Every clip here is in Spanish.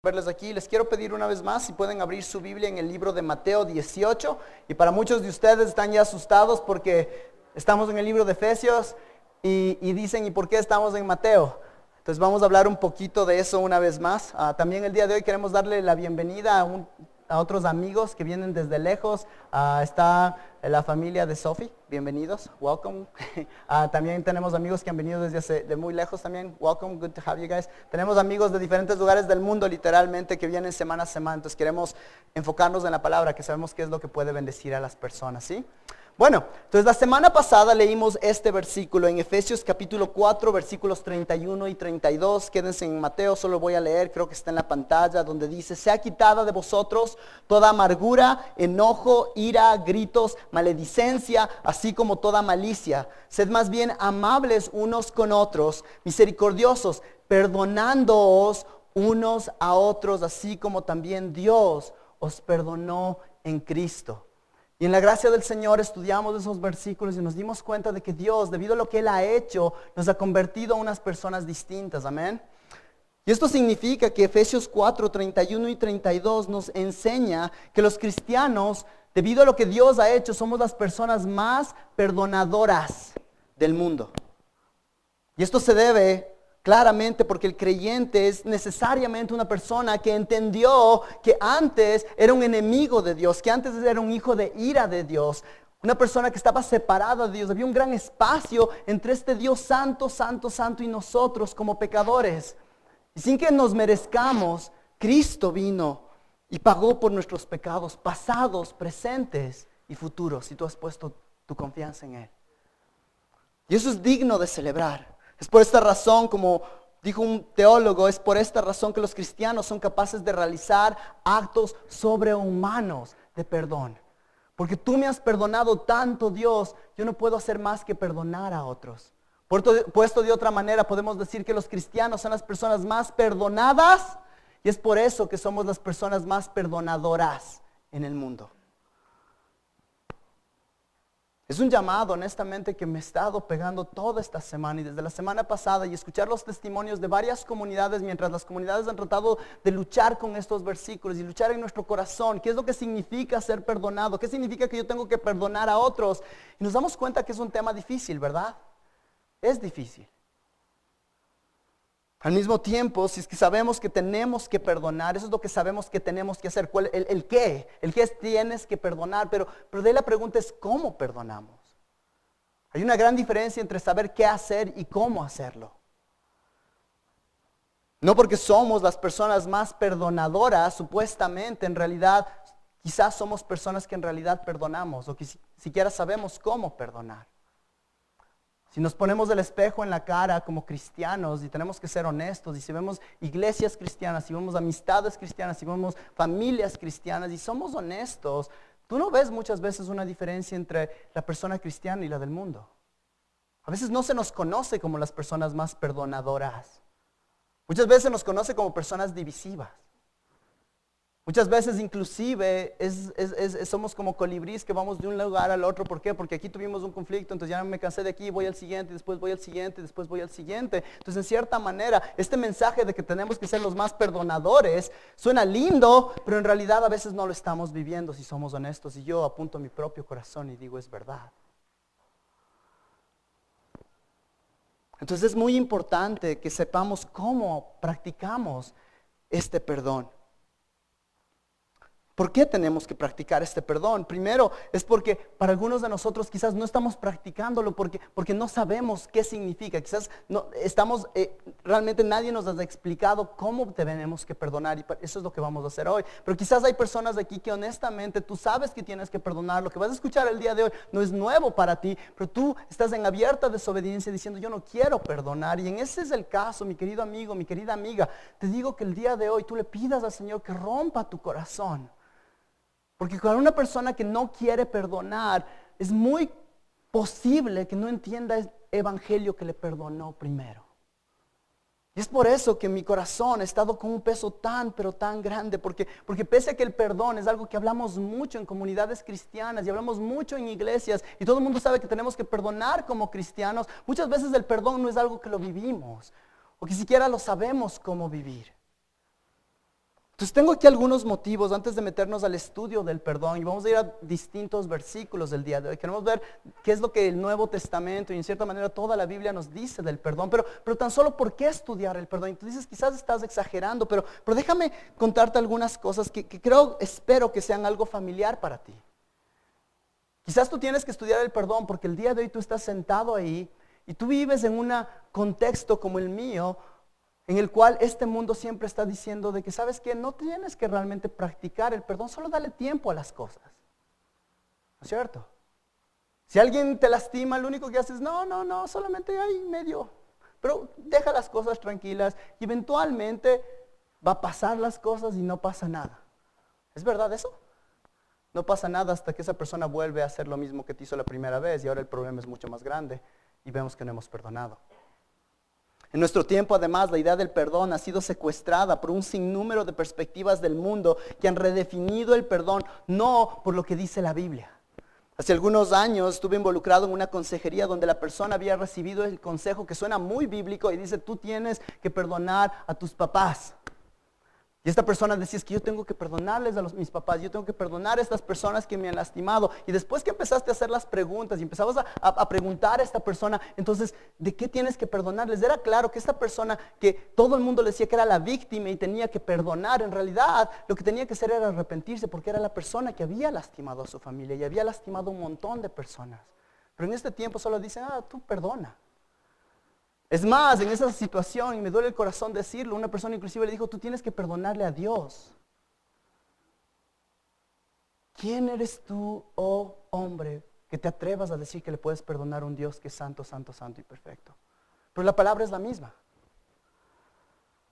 verles aquí. Les quiero pedir una vez más si pueden abrir su Biblia en el libro de Mateo 18. Y para muchos de ustedes están ya asustados porque estamos en el libro de Efesios y dicen, ¿y por qué estamos en Mateo? Entonces vamos a hablar un poquito de eso una vez más. También el día de hoy queremos darle la bienvenida a otros amigos que vienen desde lejos. Está la familia de Sophie, bienvenidos, welcome. También tenemos amigos que han venido de muy lejos también, welcome, good to have you guys. Tenemos amigos de diferentes lugares del mundo literalmente que vienen semana a semana, entonces queremos enfocarnos en la palabra, que sabemos qué es lo que puede bendecir a las personas, ¿sí? Bueno, entonces la semana pasada leímos este versículo en Efesios capítulo 4, versículos 31 y 32. Quédense en Mateo, solo voy a leer, creo que está en la pantalla, donde dice: sea quitada de vosotros toda amargura, enojo, ira, gritos, maledicencia, así como toda malicia. Sed más bien amables unos con otros, misericordiosos, perdonándoos unos a otros, así como también Dios os perdonó en Cristo. Y en la gracia del Señor estudiamos esos versículos y nos dimos cuenta de que Dios, debido a lo que Él ha hecho, nos ha convertido a unas personas distintas, amén. Y esto significa que Efesios 4, 31 y 32 nos enseña que los cristianos, debido a lo que Dios ha hecho, somos las personas más perdonadoras del mundo. Y esto se debe claramente porque el creyente es necesariamente una persona que entendió que antes era un enemigo de Dios, que antes era un hijo de ira de Dios, una persona que estaba separada de Dios. Había un gran espacio entre este Dios santo, santo, santo y nosotros como pecadores. Y sin que nos merezcamos, Cristo vino y pagó por nuestros pecados pasados, presentes y futuros, si tú has puesto tu confianza en Él. Y eso es digno de celebrar. Es por esta razón, como dijo un teólogo, es por esta razón que los cristianos son capaces de realizar actos sobrehumanos de perdón. Porque tú me has perdonado tanto, Dios, yo no puedo hacer más que perdonar a otros. Puesto de otra manera, podemos decir que los cristianos son las personas más perdonadas y es por eso que somos las personas más perdonadoras en el mundo. Es un llamado, honestamente, que me he estado pegando toda esta semana y desde la semana pasada, y escuchar los testimonios de varias comunidades mientras las comunidades han tratado de luchar con estos versículos y luchar en nuestro corazón. ¿Qué es lo que significa ser perdonado? ¿Qué significa que yo tengo que perdonar a otros? Y nos damos cuenta que es un tema difícil, ¿verdad? Es difícil. Al mismo tiempo, si es que sabemos que tenemos que perdonar, eso es lo que sabemos que tenemos que hacer. ¿El qué? El qué es tienes que perdonar, pero de ahí la pregunta es ¿cómo perdonamos? Hay una gran diferencia entre saber qué hacer y cómo hacerlo. No porque somos las personas más perdonadoras, supuestamente, en realidad, quizás somos personas que en realidad perdonamos o que siquiera sabemos cómo perdonar. Si nos ponemos el espejo en la cara como cristianos y tenemos que ser honestos, y si vemos iglesias cristianas, si vemos amistades cristianas, si vemos familias cristianas y somos honestos, tú no ves muchas veces una diferencia entre la persona cristiana y la del mundo. A veces no se nos conoce como las personas más perdonadoras. Muchas veces nos conoce como personas divisivas. Muchas veces inclusive somos como colibrís que vamos de un lugar al otro. ¿Por qué? Porque aquí tuvimos un conflicto, entonces ya me cansé de aquí, voy al siguiente, después voy al siguiente, después voy al siguiente. Entonces en cierta manera este mensaje de que tenemos que ser los más perdonadores suena lindo, pero en realidad a veces no lo estamos viviendo si somos honestos. Y yo apunto a mi propio corazón y digo es verdad. Entonces es muy importante que sepamos cómo practicamos este perdón. ¿Por qué tenemos que practicar este perdón? Primero, es porque para algunos de nosotros quizás no estamos practicándolo porque no sabemos qué significa. Quizás no estamos, realmente nadie nos ha explicado cómo tenemos que perdonar, y eso es lo que vamos a hacer hoy. Pero quizás hay personas de aquí que honestamente tú sabes que tienes que perdonar. Lo que vas a escuchar el día de hoy no es nuevo para ti, pero tú estás en abierta desobediencia diciendo yo no quiero perdonar. Y en ese es el caso, mi querido amigo, mi querida amiga. Te digo que el día de hoy tú le pidas al Señor que rompa tu corazón. Porque con una persona que no quiere perdonar, es muy posible que no entienda el evangelio que le perdonó primero. Y es por eso que mi corazón ha estado con un peso tan, pero tan grande, porque pese a que el perdón es algo que hablamos mucho en comunidades cristianas y hablamos mucho en iglesias, y todo el mundo sabe que tenemos que perdonar como cristianos, muchas veces el perdón no es algo que lo vivimos, o que siquiera lo sabemos cómo vivir. Entonces tengo aquí algunos motivos antes de meternos al estudio del perdón y vamos a ir a distintos versículos del día de hoy. Queremos ver qué es lo que el Nuevo Testamento y en cierta manera toda la Biblia nos dice del perdón, pero tan solo por qué estudiar el perdón. Y tú dices, quizás estás exagerando, pero déjame contarte algunas cosas que espero que sean algo familiar para ti. Quizás tú tienes que estudiar el perdón porque el día de hoy tú estás sentado ahí y tú vives en un contexto como el mío, en el cual este mundo siempre está diciendo de que, ¿sabes qué? No tienes que realmente practicar el perdón, solo dale tiempo a las cosas. ¿No es cierto? Si alguien te lastima, lo único que haces es, no, solamente ahí medio. Pero deja las cosas tranquilas y eventualmente va a pasar las cosas y no pasa nada. ¿Es verdad eso? No pasa nada hasta que esa persona vuelve a hacer lo mismo que te hizo la primera vez y ahora el problema es mucho más grande y vemos que no hemos perdonado. En nuestro tiempo, además, la idea del perdón ha sido secuestrada por un sinnúmero de perspectivas del mundo que han redefinido el perdón, no por lo que dice la Biblia. Hace algunos años estuve involucrado en una consejería donde la persona había recibido el consejo que suena muy bíblico y dice, tú tienes que perdonar a tus papás. Y esta persona decía, es que yo tengo que perdonarles a mis papás, yo tengo que perdonar a estas personas que me han lastimado. Y después que empezaste a hacer las preguntas y empezabas a preguntar a esta persona, entonces, ¿de qué tienes que perdonarles? Era claro que esta persona que todo el mundo le decía que era la víctima y tenía que perdonar, en realidad lo que tenía que hacer era arrepentirse porque era la persona que había lastimado a su familia y había lastimado a un montón de personas. Pero en este tiempo solo dicen, tú perdona. Es más, en esa situación, y me duele el corazón decirlo, una persona inclusive le dijo, tú tienes que perdonarle a Dios. ¿Quién eres tú, oh hombre, que te atrevas a decir que le puedes perdonar a un Dios que es santo, santo, santo y perfecto? Pero la palabra es la misma.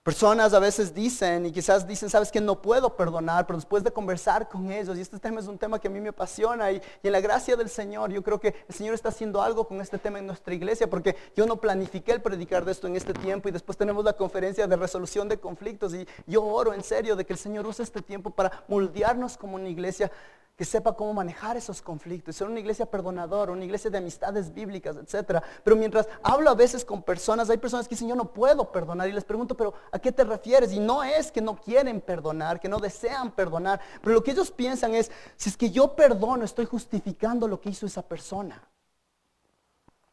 Personas a veces dicen, y quizás dicen, sabes que no puedo perdonar, pero después de conversar con ellos, y este tema es un tema que a mí me apasiona, y en la gracia del Señor, yo creo que el Señor está haciendo algo con este tema en nuestra iglesia, porque yo no planifiqué el predicar de esto en este tiempo, y después tenemos la conferencia de resolución de conflictos, y yo oro en serio de que el Señor use este tiempo para moldearnos como una iglesia que sepa cómo manejar esos conflictos, ser una iglesia perdonadora, una iglesia de amistades bíblicas, etc. Pero mientras hablo a veces con personas, hay personas que dicen, yo no puedo perdonar, y les pregunto, pero ¿a qué te refieres? Y no es que no quieren perdonar, que no desean perdonar, pero lo que ellos piensan es, si es que yo perdono, estoy justificando lo que hizo esa persona.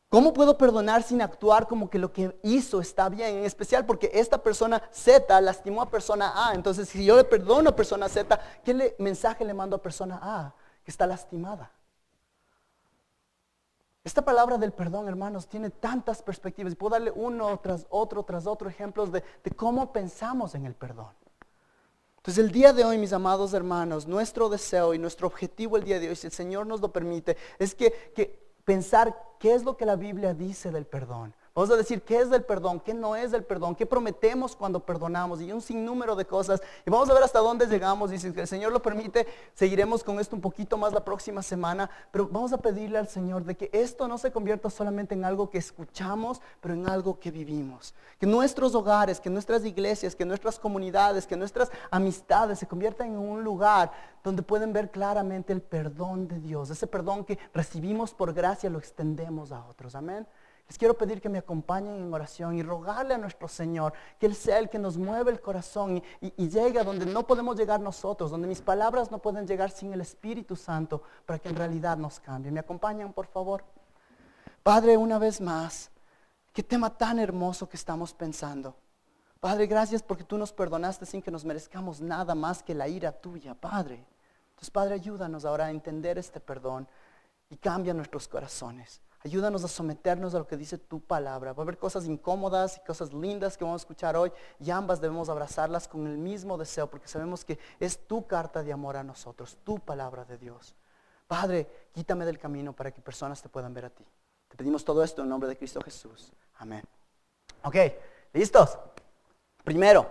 ¿Cómo puedo perdonar sin actuar como que lo que hizo está bien? En especial porque esta persona Z lastimó a persona A. Entonces, si yo le perdono a persona Z, ¿qué mensaje le mando a persona A que está lastimada? Esta palabra del perdón, hermanos, tiene tantas perspectivas. Y puedo darle uno tras otro ejemplos de cómo pensamos en el perdón. Entonces, el día de hoy, mis amados hermanos, nuestro deseo y nuestro objetivo el día de hoy, si el Señor nos lo permite, es que pensar qué es lo que la Biblia dice del perdón. Vamos a decir qué es del perdón, qué no es del perdón, qué prometemos cuando perdonamos y un sinnúmero de cosas. Y vamos a ver hasta dónde llegamos. Y si el Señor lo permite, seguiremos con esto un poquito más la próxima semana. Pero vamos a pedirle al Señor de que esto no se convierta solamente en algo que escuchamos, pero en algo que vivimos. Que nuestros hogares, que nuestras iglesias, que nuestras comunidades, que nuestras amistades se conviertan en un lugar donde pueden ver claramente el perdón de Dios. Ese perdón que recibimos por gracia lo extendemos a otros. Amén. Les quiero pedir que me acompañen en oración y rogarle a nuestro Señor que Él sea el que nos mueve el corazón y llegue a donde no podemos llegar nosotros, donde mis palabras no pueden llegar sin el Espíritu Santo, para que en realidad nos cambie. ¿Me acompañan, por favor? Padre, una vez más, qué tema tan hermoso que estamos pensando. Padre, gracias porque tú nos perdonaste sin que nos merezcamos nada más que la ira tuya, Padre. Entonces, Padre, ayúdanos ahora a entender este perdón y cambia nuestros corazones. Ayúdanos a someternos a lo que dice tu palabra. Va a haber cosas incómodas y cosas lindas que vamos a escuchar hoy, y ambas debemos abrazarlas con el mismo deseo, porque sabemos que es tu carta de amor a nosotros, tu palabra de Dios. Padre, quítame del camino para que personas te puedan ver a ti. Te pedimos todo esto en nombre de Cristo Jesús. Amén. Ok, ¿listos? Primero,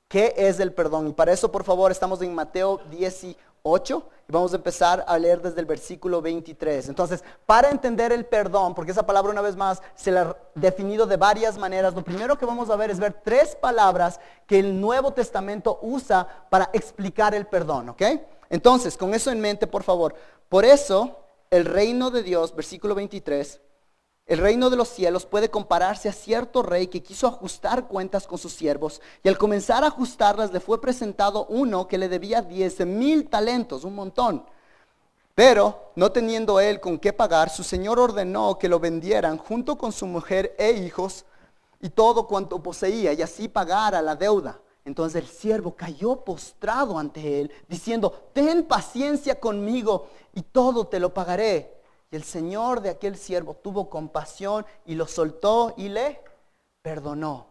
¿qué es el perdón? Y para eso, por favor, estamos en Mateo 18. Y vamos a empezar a leer desde el versículo 23. Entonces, para entender el perdón, porque esa palabra una vez más se la ha definido de varias maneras, lo primero que vamos a ver es ver tres palabras que el Nuevo Testamento usa para explicar el perdón, ¿ok? Entonces, con eso en mente, por favor. Por eso, el reino de Dios, versículo 23, El reino de los cielos puede compararse a cierto rey que quiso ajustar cuentas con sus siervos, y al comenzar a ajustarlas le fue presentado uno que le debía 10,000 talentos, un montón. Pero no teniendo él con qué pagar, su señor ordenó que lo vendieran junto con su mujer e hijos y todo cuanto poseía, y así pagara la deuda. Entonces el siervo cayó postrado ante él, diciendo: ten paciencia conmigo y todo te lo pagaré. Y el señor de aquel siervo tuvo compasión y lo soltó y le perdonó.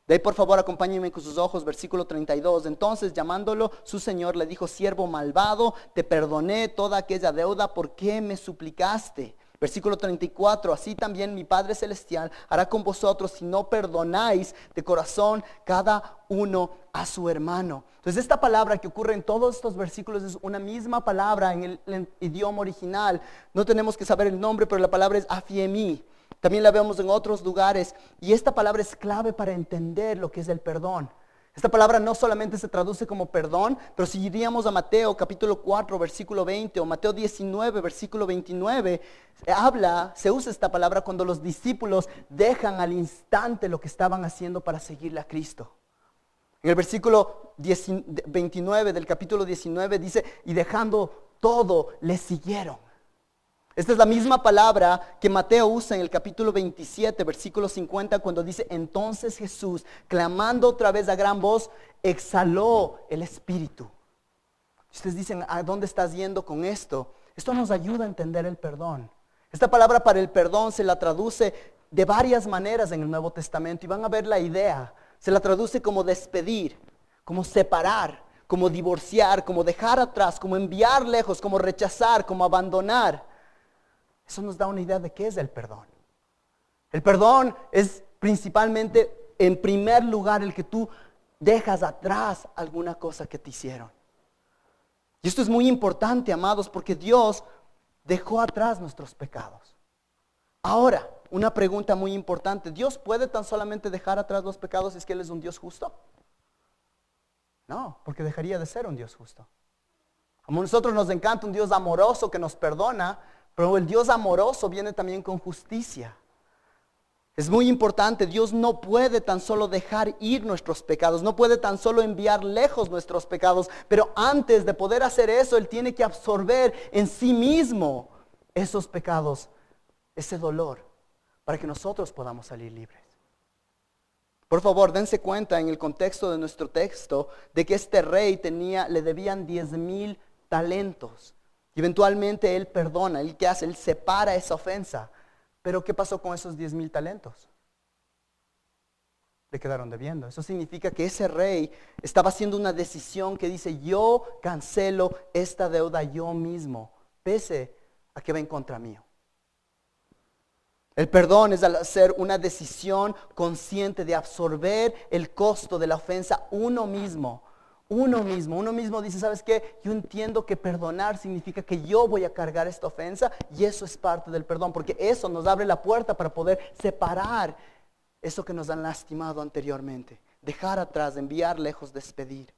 De ahí, por favor, acompáñenme con sus ojos, versículo 32. Entonces, llamándolo su señor, le dijo: siervo malvado, te perdoné toda aquella deuda, ¿por qué me suplicaste? Versículo 34, así también mi Padre Celestial hará con vosotros si no perdonáis de corazón cada uno a su hermano. Entonces esta palabra que ocurre en todos estos versículos es una misma palabra en el idioma original. No tenemos que saber el nombre, pero la palabra es afiemi. También la vemos en otros lugares, y esta palabra es clave para entender lo que es el perdón. Esta palabra no solamente se traduce como perdón, pero si iríamos a Mateo capítulo 4 versículo 20 o Mateo 19 versículo 29, se usa esta palabra cuando los discípulos dejan al instante lo que estaban haciendo para seguirle a Cristo. En el versículo 29 del capítulo 19 dice: y dejando todo, le siguieron. Esta es la misma palabra que Mateo usa en el capítulo 27, versículo 50, cuando dice: entonces Jesús, clamando otra vez a gran voz, exhaló el espíritu. Ustedes dicen: ¿a dónde estás yendo con esto? Esto nos ayuda a entender el perdón. Esta palabra para el perdón se la traduce de varias maneras en el Nuevo Testamento, y van a ver la idea. Se la traduce como despedir, como separar, como divorciar, como dejar atrás, como enviar lejos, como rechazar, como abandonar. Eso nos da una idea de qué es el perdón. El perdón es principalmente, en primer lugar, el que tú dejas atrás alguna cosa que te hicieron. Y esto es muy importante, amados, porque Dios dejó atrás nuestros pecados. Ahora, una pregunta muy importante: ¿Dios puede tan solamente dejar atrás los pecados si es que Él es un Dios justo? No, porque dejaría de ser un Dios justo. Como a nosotros nos encanta un Dios amoroso que nos perdona, pero el Dios amoroso viene también con justicia. Es muy importante, Dios no puede tan solo dejar ir nuestros pecados, no puede tan solo enviar lejos nuestros pecados, pero antes de poder hacer eso, Él tiene que absorber en sí mismo esos pecados, ese dolor, para que nosotros podamos salir libres. Por favor, dense cuenta en el contexto de nuestro texto de que este rey le debían 10,000 talentos. Y eventualmente él perdona. ¿Él qué hace? Él separa esa ofensa. Pero ¿qué pasó con esos 10,000 talentos? Le quedaron debiendo. Eso significa que ese rey estaba haciendo una decisión que dice: yo cancelo esta deuda yo mismo, pese a que va en contra mío. El perdón es al hacer una decisión consciente de absorber el costo de la ofensa uno mismo. Uno mismo dice: ¿sabes qué? Yo entiendo que perdonar significa que yo voy a cargar esta ofensa, y eso es parte del perdón, porque eso nos abre la puerta para poder separar eso que nos han lastimado anteriormente, dejar atrás, enviar lejos, despedir.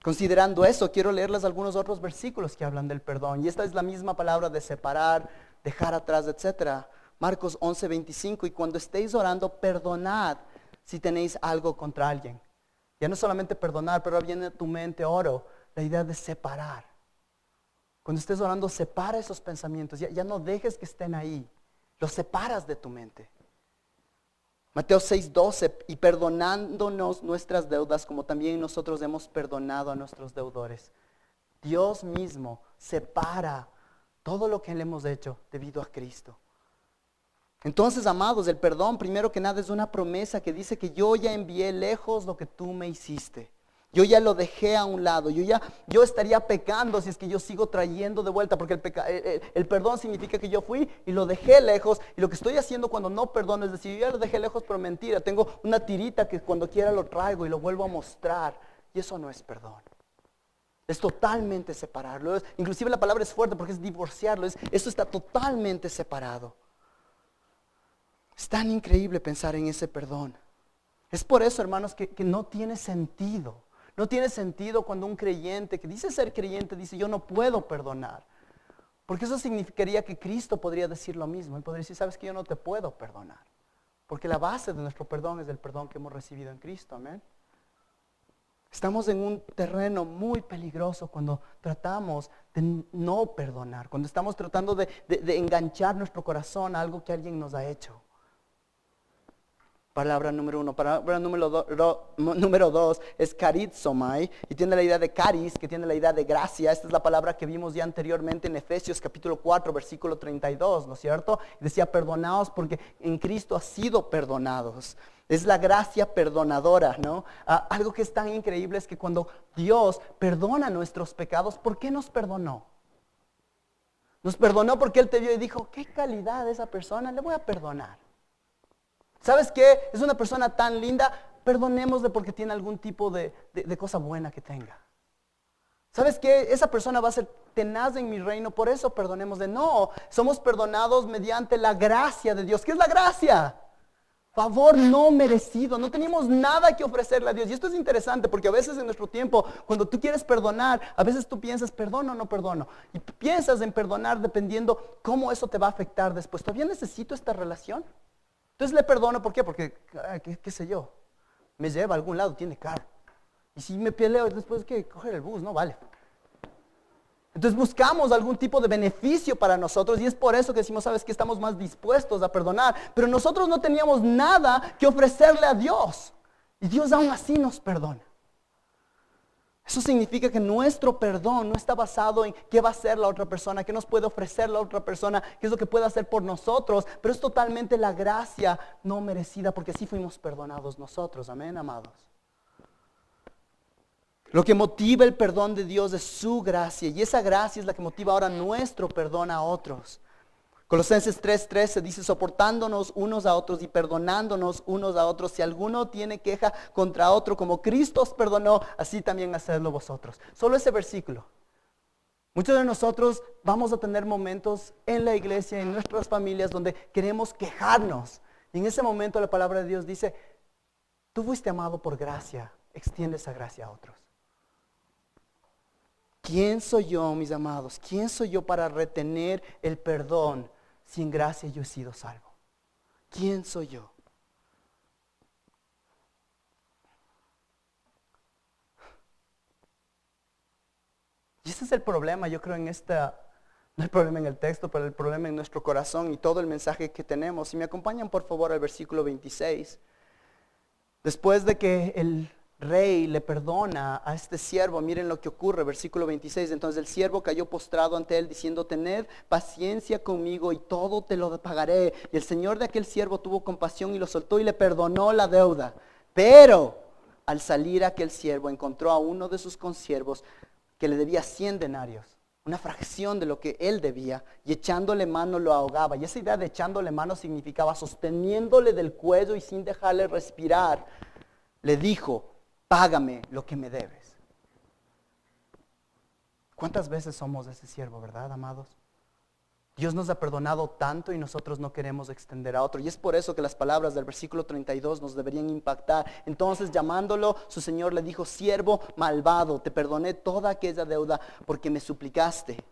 Considerando eso, quiero leerles algunos otros versículos que hablan del perdón, y esta es la misma palabra de separar, dejar atrás, etcétera. Marcos 11:25, y cuando estéis orando, perdonad si tenéis algo contra alguien. Ya no solamente perdonar, pero ahora viene a tu mente, oro, la idea de separar. Cuando estés orando, separa esos pensamientos, ya no dejes que estén ahí, los separas de tu mente. Mateo 6:12, y perdonándonos nuestras deudas como también nosotros hemos perdonado a nuestros deudores. Dios mismo separa todo lo que le hemos hecho debido a Cristo. Entonces, amados, el perdón, primero que nada, es una promesa que dice que yo ya envié lejos lo que tú me hiciste. Yo ya lo dejé a un lado. Yo estaría pecando si es que yo sigo trayendo de vuelta, porque el perdón significa que yo fui y lo dejé lejos. Y lo que estoy haciendo cuando no perdono es decir: yo ya lo dejé lejos, pero mentira. Tengo una tirita que cuando quiera lo traigo y lo vuelvo a mostrar. Y eso no es perdón. Es totalmente separarlo. Inclusive la palabra es fuerte porque es divorciarlo. Esto está totalmente separado. Es tan increíble pensar en ese perdón. Es por eso, hermanos, que no tiene sentido. No tiene sentido cuando un creyente que dice ser creyente dice: yo no puedo perdonar. Porque eso significaría que Cristo podría decir lo mismo. Él podría decir, sabes que yo no te puedo perdonar. Porque la base de nuestro perdón es el perdón que hemos recibido en Cristo. Amén. Estamos en un terreno muy peligroso cuando tratamos de no perdonar. Cuando estamos tratando de enganchar nuestro corazón a algo que alguien nos ha hecho. Palabra número 1. Palabra número 2 es charizomai, y tiene la idea de caris, que tiene la idea de gracia. Esta es la palabra que vimos ya anteriormente en Efesios capítulo 4, versículo 32, ¿no es cierto? Decía, perdonaos porque en Cristo ha sido perdonados. Es la gracia perdonadora, ¿no? Algo que es tan increíble es que cuando Dios perdona nuestros pecados, ¿por qué nos perdonó? Nos perdonó porque Él te vio y dijo, qué calidad esa persona, le voy a perdonar. ¿Sabes qué? Es una persona tan linda, perdonémosle porque tiene algún tipo de cosa buena que tenga. ¿Sabes qué? Esa persona va a ser tenaz en mi reino, por eso perdonémosle. No, somos perdonados mediante la gracia de Dios. ¿Qué es la gracia? Favor no merecido, no teníamos nada que ofrecerle a Dios. Y esto es interesante porque a veces en nuestro tiempo, cuando tú quieres perdonar, a veces tú piensas, perdono o no perdono. Y piensas en perdonar dependiendo cómo eso te va a afectar después. ¿Todavía necesito esta relación? Entonces le perdono, ¿por qué? Porque, qué sé yo, me lleva a algún lado, tiene carro. Y si me peleo después, ¿qué? Coger el bus, no vale. Entonces buscamos algún tipo de beneficio para nosotros y es por eso que decimos, ¿sabes qué? Estamos más dispuestos a perdonar. Pero nosotros no teníamos nada que ofrecerle a Dios. Y Dios aún así nos perdona. Eso significa que nuestro perdón no está basado en qué va a hacer la otra persona, qué nos puede ofrecer la otra persona, qué es lo que puede hacer por nosotros, pero es totalmente la gracia no merecida porque así fuimos perdonados nosotros, amén, amados. Lo que motiva el perdón de Dios es su gracia y esa gracia es la que motiva ahora nuestro perdón a otros. Colosenses 3:13 dice, soportándonos unos a otros y perdonándonos unos a otros. Si alguno tiene queja contra otro, como Cristo os perdonó, así también hacedlo vosotros. Solo ese versículo. Muchos de nosotros vamos a tener momentos en la iglesia, en nuestras familias, donde queremos quejarnos. Y en ese momento la palabra de Dios dice, tú fuiste amado por gracia, extiende esa gracia a otros. ¿Quién soy yo, mis amados? ¿Quién soy yo para retener el perdón si en gracia yo he sido salvo? ¿Quién soy yo? Y ese es el problema, yo creo, no el problema en el texto, pero el problema en nuestro corazón y todo el mensaje que tenemos. Si me acompañan por favor al versículo 26. Después de que el rey le perdona a este siervo, miren lo que ocurre, versículo 26. Entonces el siervo cayó postrado ante él diciendo, tened paciencia conmigo y todo te lo pagaré. Y el señor de aquel siervo tuvo compasión y lo soltó y le perdonó la deuda. Pero al salir aquel siervo encontró a uno de sus consiervos que le debía 100 denarios, una fracción de lo que él debía, y echándole mano lo ahogaba. Y esa idea de echándole mano significaba sosteniéndole del cuello y sin dejarle respirar. Le dijo, págame lo que me debes. ¿Cuántas veces somos ese siervo, verdad, amados? Dios nos ha perdonado tanto y nosotros no queremos extender a otro. Y es por eso que las palabras del versículo 32 nos deberían impactar. Entonces, llamándolo, su señor le dijo, siervo malvado, te perdoné toda aquella deuda porque me suplicaste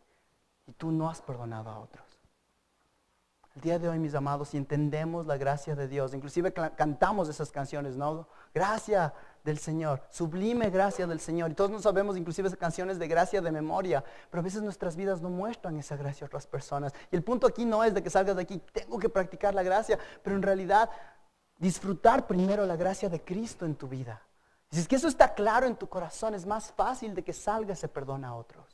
y tú no has perdonado a otros. El día de hoy, mis amados, si entendemos la gracia de Dios, inclusive cantamos esas canciones, ¿no? Gracia del Señor, sublime gracia del Señor. Y todos nos sabemos inclusive esas canciones de gracia de memoria, pero a veces nuestras vidas no muestran esa gracia a otras personas. Y el punto aquí no es de que salgas de aquí, tengo que practicar la gracia, pero en realidad disfrutar primero la gracia de Cristo en tu vida. Y si es que eso está claro en tu corazón, es más fácil de que salga ese perdón a otros.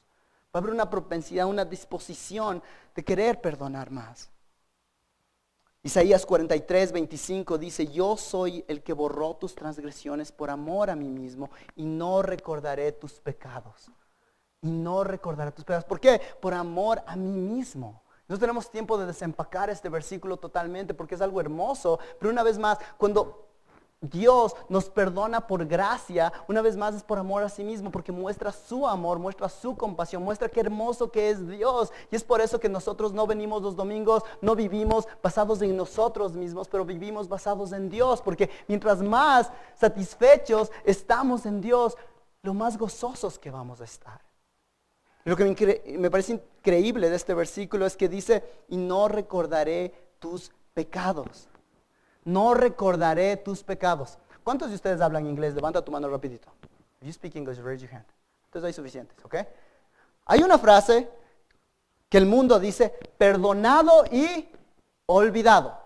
Va a haber una propensidad, una disposición de querer perdonar más. Isaías 43:25 dice, yo soy el que borró tus transgresiones por amor a mí mismo y no recordaré tus pecados. Y no recordaré tus pecados. ¿Por qué? Por amor a mí mismo. No tenemos tiempo de desempacar este versículo totalmente porque es algo hermoso. Pero una vez más, cuando Dios nos perdona por gracia, una vez más es por amor a sí mismo, porque muestra su amor, muestra su compasión, muestra qué hermoso que es Dios. Y es por eso que nosotros no venimos los domingos, no vivimos basados en nosotros mismos, pero vivimos basados en Dios, porque mientras más satisfechos estamos en Dios, lo más gozosos que vamos a estar. Lo que me parece increíble de este versículo es que dice, y no recordaré tus pecados. No recordaré tus pecados. ¿Cuántos de ustedes hablan inglés? Levanta tu mano rapidito. If you speak English, raise your hand. Entonces hay suficientes, ¿ok? Hay una frase que el mundo dice, perdonado y olvidado.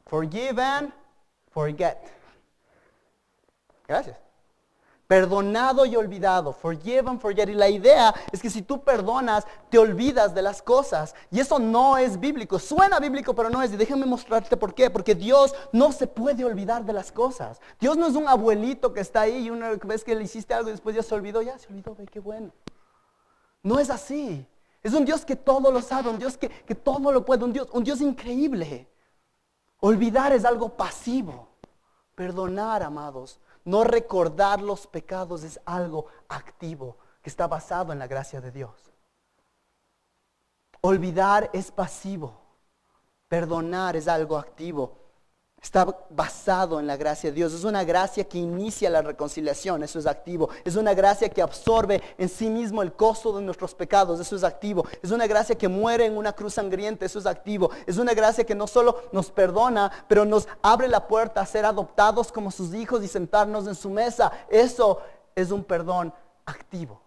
Forgive and forget. Gracias. Perdonado y olvidado. Forgive and forget. Y la idea es que si tú perdonas, te olvidas de las cosas. Y eso no es bíblico. Suena bíblico, pero no es. Y déjame mostrarte por qué. Porque Dios no se puede olvidar de las cosas. Dios no es un abuelito que está ahí y una vez que le hiciste algo y después ya se olvidó, ve qué bueno. No es así. Es un Dios que todo lo sabe, un Dios que todo lo puede, un Dios increíble. Olvidar es algo pasivo. Perdonar, amados, no recordar los pecados es algo activo que está basado en la gracia de Dios. Olvidar es pasivo. Perdonar es algo activo. Está basado en la gracia de Dios. Es una gracia que inicia la reconciliación, eso es activo. Es una gracia que absorbe en sí mismo el costo de nuestros pecados, eso es activo. Es una gracia que muere en una cruz sangrienta, eso es activo. Es una gracia que no solo nos perdona, pero nos abre la puerta a ser adoptados como sus hijos y sentarnos en su mesa. Eso es un perdón activo.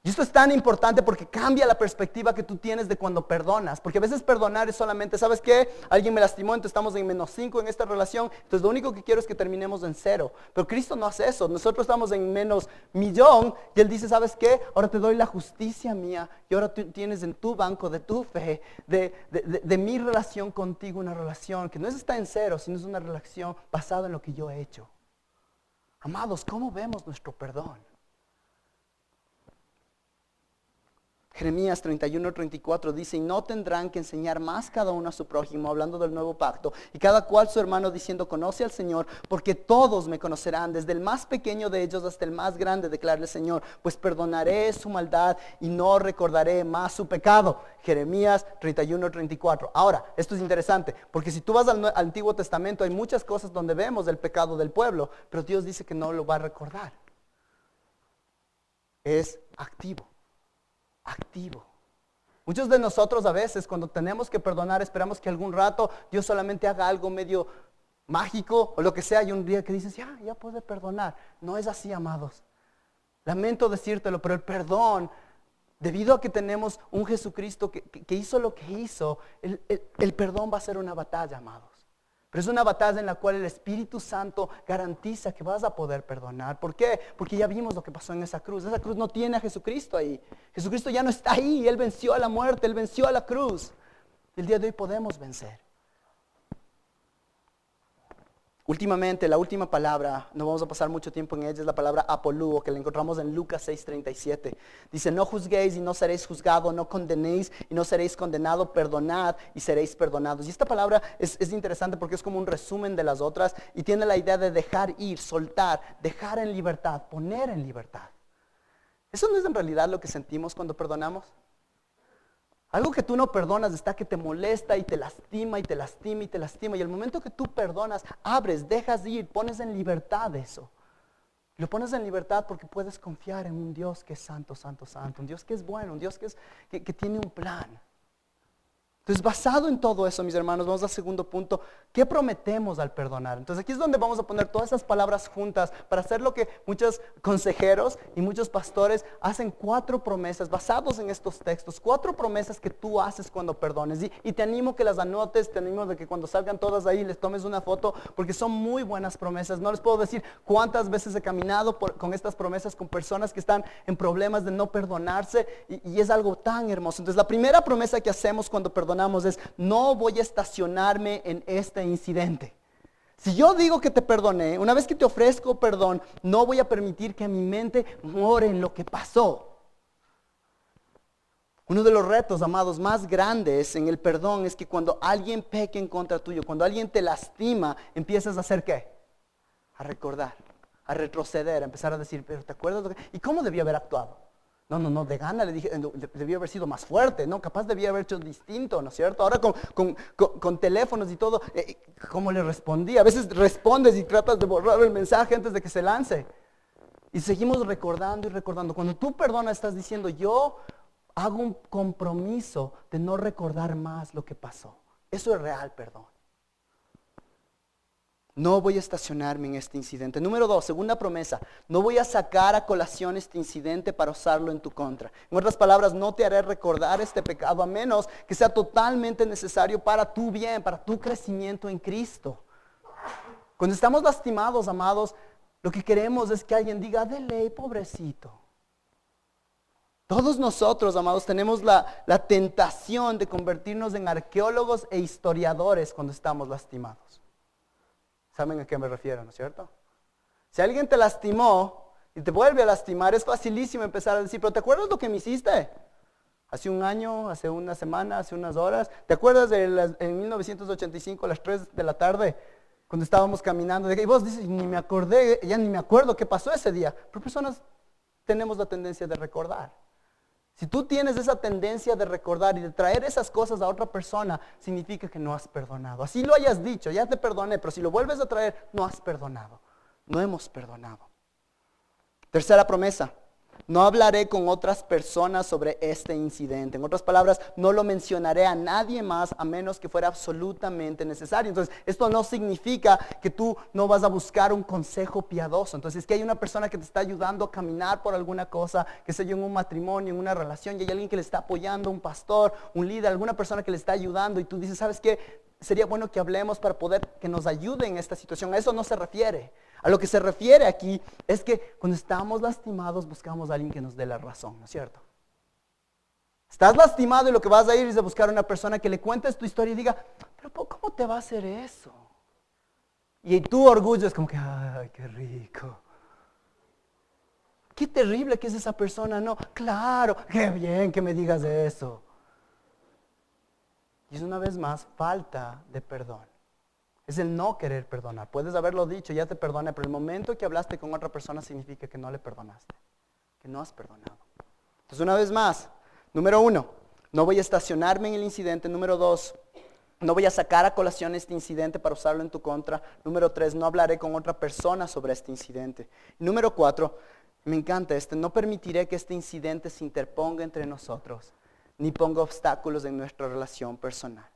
Y esto es tan importante porque cambia la perspectiva que tú tienes de cuando perdonas. Porque a veces perdonar es solamente, ¿sabes qué? Alguien me lastimó, entonces estamos en -5 en esta relación. Entonces lo único que quiero es que terminemos en 0. Pero Cristo no hace eso. Nosotros estamos en -1,000,000 y Él dice, ¿sabes qué? Ahora te doy la justicia mía. Y ahora tú tienes en tu banco de tu fe, de mi relación contigo, una relación que no está en 0, sino es una relación basada en lo que yo he hecho. Amados, ¿cómo vemos nuestro perdón? Jeremías 31:34 dice, y no tendrán que enseñar más cada uno a su prójimo, hablando del nuevo pacto, y cada cual su hermano diciendo, conoce al Señor, porque todos me conocerán, desde el más pequeño de ellos hasta el más grande, declara el Señor, pues perdonaré su maldad y no recordaré más su pecado. Jeremías 31:34. Ahora, esto es interesante, porque si tú vas al Antiguo Testamento, hay muchas cosas donde vemos el pecado del pueblo, pero Dios dice que no lo va a recordar. Es activo. Activo. Muchos de nosotros a veces cuando tenemos que perdonar esperamos que algún rato Dios solamente haga algo medio mágico o lo que sea y un día que dices ya puedes perdonar. No es así, amados. Lamento decírtelo, pero el perdón, debido a que tenemos un Jesucristo que hizo lo que hizo, el perdón va a ser una batalla, amados. Pero es una batalla en la cual el Espíritu Santo garantiza que vas a poder perdonar. ¿Por qué? Porque ya vimos lo que pasó en esa cruz. Esa cruz no tiene a Jesucristo ahí. Jesucristo ya no está ahí. Él venció a la muerte, Él venció a la cruz. El día de hoy podemos vencer. Últimamente, la última palabra, no vamos a pasar mucho tiempo en ella, es la palabra apolúo, que la encontramos en Lucas 6:37. Dice, no juzguéis y no seréis juzgados, no condenéis y no seréis condenados, perdonad y seréis perdonados. Y esta palabra es interesante porque es como un resumen de las otras y tiene la idea de dejar ir, soltar, dejar en libertad, poner en libertad. ¿Eso no es en realidad lo que sentimos cuando perdonamos? Algo que tú no perdonas está que te molesta y te lastima y te lastima y te lastima. Y el momento que tú perdonas, abres, dejas ir, pones en libertad eso. Lo pones en libertad porque puedes confiar en un Dios que es santo, santo, santo. Un Dios que es bueno, un Dios que tiene un plan. Entonces, basado en todo eso, mis hermanos, vamos al segundo punto. ¿Qué prometemos al perdonar? Entonces, aquí es donde vamos a poner todas esas palabras juntas para hacer lo que muchos consejeros y muchos pastores hacen 4 promesas basados en estos textos. 4 promesas que tú haces cuando perdones. Y te animo que las anotes, te animo de que cuando salgan todas ahí les tomes una foto porque son muy buenas promesas. No les puedo decir cuántas veces he caminado con estas promesas con personas que están en problemas de no perdonarse y es algo tan hermoso. Entonces, la primera promesa que hacemos cuando perdonamos es, no voy a estacionarme en este incidente. Si yo digo que te perdoné, una vez que te ofrezco perdón, no voy a permitir que mi mente more en lo que pasó. Uno de los retos, amados, más grandes en el perdón es que cuando alguien peque en contra tuyo, cuando alguien te lastima, empiezas a hacer ¿qué? A recordar, a retroceder, a empezar a decir, pero ¿te acuerdas? ¿Y cómo debía haber actuado? No, de gana le dije, debía haber sido más fuerte, ¿no? Capaz debía haber hecho distinto, ¿no es cierto? Ahora con teléfonos y todo, ¿cómo le respondí? A veces respondes y tratas de borrar el mensaje antes de que se lance. Y seguimos recordando y recordando. Cuando tú perdonas, estás diciendo, yo hago un compromiso de no recordar más lo que pasó. Eso es real perdón. No voy a estacionarme en este incidente. Número 2, segunda promesa. No voy a sacar a colación este incidente para usarlo en tu contra. En otras palabras, no te haré recordar este pecado a menos que sea totalmente necesario para tu bien, para tu crecimiento en Cristo. Cuando estamos lastimados, amados, lo que queremos es que alguien diga, de ley, pobrecito. Todos nosotros, amados, tenemos la tentación de convertirnos en arqueólogos e historiadores cuando estamos lastimados. ¿Saben a qué me refiero, no es cierto? Si alguien te lastimó y te vuelve a lastimar, es facilísimo empezar a decir, pero ¿te acuerdas lo que me hiciste? Hace un año, hace una semana, hace unas horas. ¿Te acuerdas en 1985 a las 3 de la tarde, cuando estábamos caminando? Y vos dices, ni me acordé, ya ni me acuerdo qué pasó ese día. Pero personas tenemos la tendencia de recordar. Si tú tienes esa tendencia de recordar y de traer esas cosas a otra persona, significa que no has perdonado. Así lo hayas dicho, ya te perdoné, pero si lo vuelves a traer, no has perdonado. No hemos perdonado. Tercera promesa. No hablaré con otras personas sobre este incidente. En otras palabras, no lo mencionaré a nadie más a menos que fuera absolutamente necesario. Entonces, esto no significa que tú no vas a buscar un consejo piadoso. Entonces, es que hay una persona que te está ayudando a caminar por alguna cosa, que sé yo, en un matrimonio, en una relación, y hay alguien que le está apoyando, un pastor, un líder, alguna persona que le está ayudando, y tú dices, ¿sabes qué? Sería bueno que hablemos para poder que nos ayude en esta situación. A eso no se refiere. A lo que se refiere aquí es que cuando estamos lastimados buscamos a alguien que nos dé la razón, ¿no es cierto? Estás lastimado y lo que vas a ir es a buscar a una persona que le cuentes tu historia y diga, pero ¿cómo te va a hacer eso? Y tu orgullo es como que, ay, qué rico. Qué terrible que es esa persona, no, claro, qué bien que me digas eso. Y es una vez más falta de perdón. Es el no querer perdonar. Puedes haberlo dicho, ya te perdoné, pero el momento que hablaste con otra persona significa que no le perdonaste, que no has perdonado. Entonces, una vez más, número 1, no voy a estacionarme en el incidente. Número 2, no voy a sacar a colación este incidente para usarlo en tu contra. Número 3, no hablaré con otra persona sobre este incidente. Número 4, me encanta no permitiré que este incidente se interponga entre nosotros, ni ponga obstáculos en nuestra relación personal.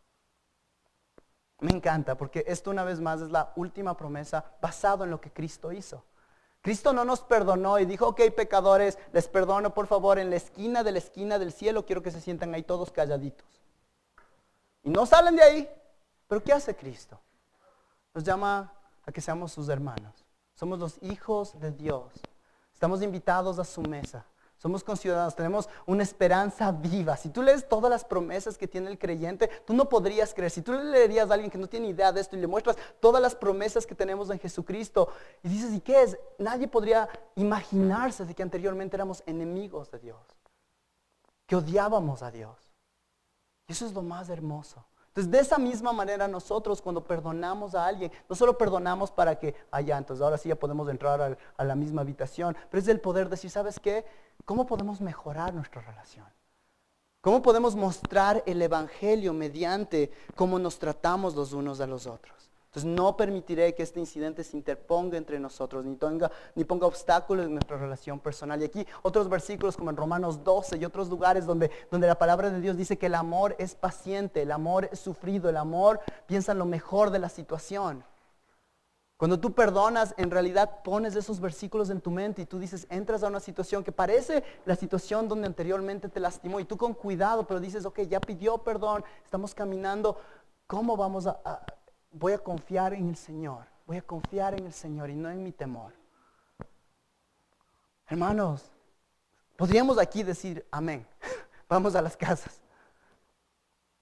Me encanta porque esto una vez más es la última promesa basado en lo que Cristo hizo. Cristo no nos perdonó y dijo, ok, pecadores, les perdono por favor en la esquina del cielo, quiero que se sientan ahí todos calladitos. Y no salen de ahí. Pero ¿qué hace Cristo? Nos llama a que seamos sus hermanos. Somos los hijos de Dios. Estamos invitados a su mesa. Somos conciudadanos, tenemos una esperanza viva. Si tú lees todas las promesas que tiene el creyente, tú no podrías creer. Si tú le leerías a alguien que no tiene idea de esto y le muestras todas las promesas que tenemos en Jesucristo y dices, ¿y qué es? Nadie podría imaginarse de que anteriormente éramos enemigos de Dios, que odiábamos a Dios. Y eso es lo más hermoso. Entonces, de esa misma manera nosotros cuando perdonamos a alguien, no solo perdonamos para que allá, entonces ahora sí ya podemos entrar a la misma habitación, pero es el poder decir, ¿sabes qué? ¿Cómo podemos mejorar nuestra relación? ¿Cómo podemos mostrar el evangelio mediante cómo nos tratamos los unos a los otros? Entonces no permitiré que este incidente se interponga entre nosotros, ni ponga obstáculos en nuestra relación personal. Y aquí otros versículos como en Romanos 12 y otros lugares donde la palabra de Dios dice que el amor es paciente, el amor es sufrido, el amor piensa en lo mejor de la situación. Cuando tú perdonas, en realidad pones esos versículos en tu mente y tú dices, entras a una situación que parece la situación donde anteriormente te lastimó y tú con cuidado, pero dices, ok, ya pidió perdón, estamos caminando, ¿cómo vamos voy a confiar en el Señor, voy a confiar en el Señor y no en mi temor? Hermanos, podríamos aquí decir amén, vamos a las casas,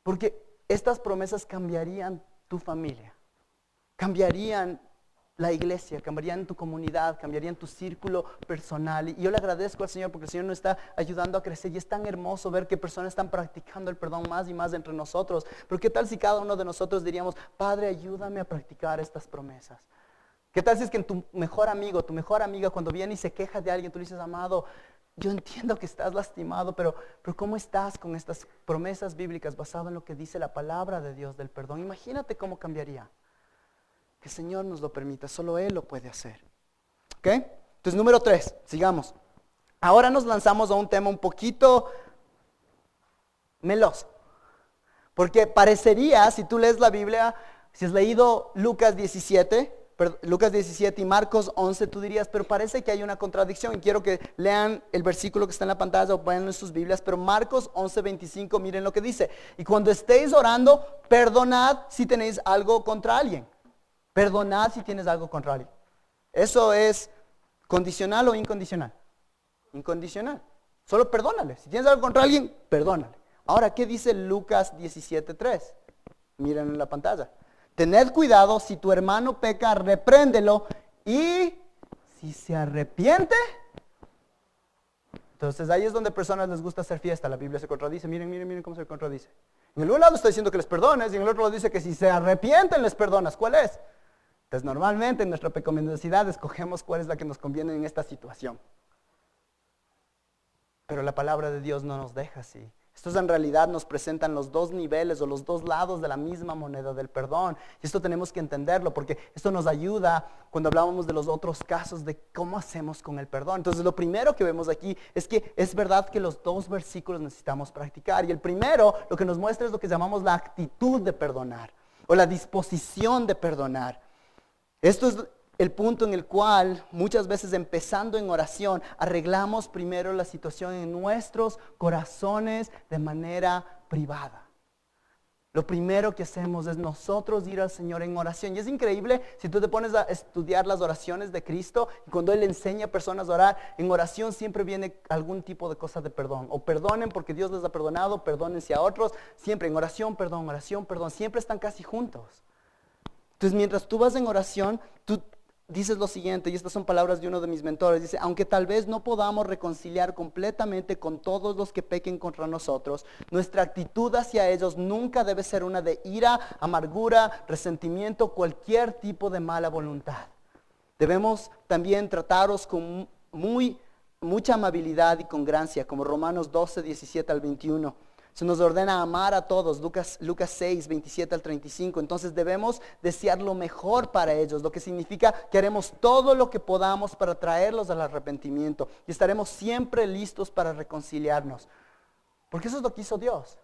porque estas promesas cambiarían tu familia, cambiarían la iglesia, cambiarían tu comunidad, cambiarían tu círculo personal. Y yo le agradezco al Señor porque el Señor nos está ayudando a crecer y es tan hermoso ver que personas están practicando el perdón más y más entre nosotros. Pero ¿qué tal si cada uno de nosotros diríamos, Padre, ayúdame a practicar estas promesas? ¿Qué tal si es que tu mejor amigo, tu mejor amiga cuando viene y se queja de alguien, tú le dices, amado, yo entiendo que estás lastimado, pero ¿cómo estás con estas promesas bíblicas basadas en lo que dice la palabra de Dios del perdón? Imagínate cómo cambiaría. Que el Señor nos lo permita, solo Él lo puede hacer. ¿Ok? Entonces, número 3, sigamos. Ahora nos lanzamos a un tema un poquito meloso. Porque parecería, si tú lees la Biblia, si has leído Lucas 17 y Marcos 11, tú dirías, pero parece que hay una contradicción. Y quiero que lean el versículo que está en la pantalla o pongan en sus Biblias. Pero Marcos 11:25, miren lo que dice. Y cuando estéis orando, perdonad si tenéis algo contra alguien. Perdonad si tienes algo contra alguien. ¿Eso es condicional o incondicional? Incondicional. Solo perdónale. Si tienes algo contra alguien, perdónale. Ahora, ¿qué dice Lucas 17:3? Miren en la pantalla. Tened cuidado, si tu hermano peca, repréndelo, y si se arrepiente. Entonces ahí es donde a personas les gusta hacer fiesta. La Biblia se contradice. Miren cómo se contradice. En el un lado está diciendo que les perdones, y en el otro lado dice que si se arrepienten les perdonas. ¿Cuál es? Entonces normalmente en nuestra pecaminosidad escogemos cuál es la que nos conviene en esta situación. Pero la palabra de Dios no nos deja así. Estos en realidad nos presentan los dos niveles o los dos lados de la misma moneda del perdón. Y esto tenemos que entenderlo porque esto nos ayuda cuando hablábamos de los otros casos de cómo hacemos con el perdón. Entonces lo primero que vemos aquí es que es verdad que los dos versículos necesitamos practicar. Y el primero lo que nos muestra es lo que llamamos la actitud de perdonar o la disposición de perdonar. Esto es el punto en el cual muchas veces empezando en oración arreglamos primero la situación en nuestros corazones de manera privada. Lo primero que hacemos es nosotros ir al Señor en oración. Y es increíble si tú te pones a estudiar las oraciones de Cristo y cuando Él enseña a personas a orar, en oración siempre viene algún tipo de cosa de perdón. O perdonen porque Dios les ha perdonado, perdónense a otros. Siempre en oración, perdón, siempre están casi juntos. Entonces mientras tú vas en oración, tú dices lo siguiente, y estas son palabras de uno de mis mentores, dice, aunque tal vez no podamos reconciliar completamente con todos los que pequen contra nosotros, nuestra actitud hacia ellos nunca debe ser una de ira, amargura, resentimiento, cualquier tipo de mala voluntad. Debemos también trataros con mucha amabilidad y con gracia, como Romanos 12, 17 al 21. Se nos ordena amar a todos, Lucas 6, 27 al 35. Entonces debemos desear lo mejor para ellos, lo que significa que haremos todo lo que podamos para traerlos al arrepentimiento. Y estaremos siempre listos para reconciliarnos. Porque eso es lo que hizo Dios.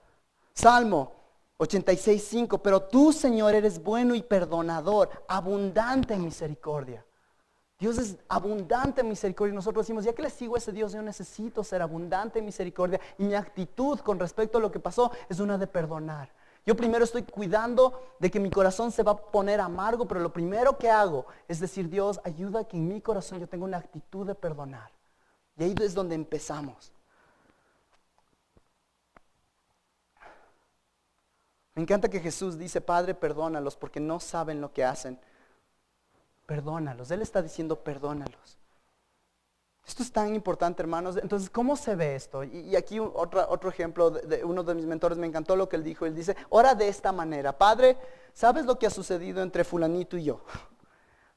Salmo 86, 5. Pero tú, Señor, eres bueno y perdonador, abundante en misericordia. Dios es abundante en misericordia y nosotros decimos, ya que le sigo a ese Dios, yo necesito ser abundante en misericordia y mi actitud con respecto a lo que pasó es una de perdonar. Yo primero estoy cuidando de que mi corazón se va a poner amargo, pero lo primero que hago es decir, Dios, ayuda a que en mi corazón yo tenga una actitud de perdonar. Y ahí es donde empezamos. Me encanta que Jesús dice, Padre, perdónalos porque no saben lo que hacen. Perdónalos, Él está diciendo perdónalos. Esto es tan importante, hermanos. Entonces, ¿cómo se ve esto? Y aquí otro ejemplo de uno de mis mentores, me encantó lo que él dijo. Él dice, ora de esta manera, Padre, ¿sabes lo que ha sucedido entre fulanito y yo?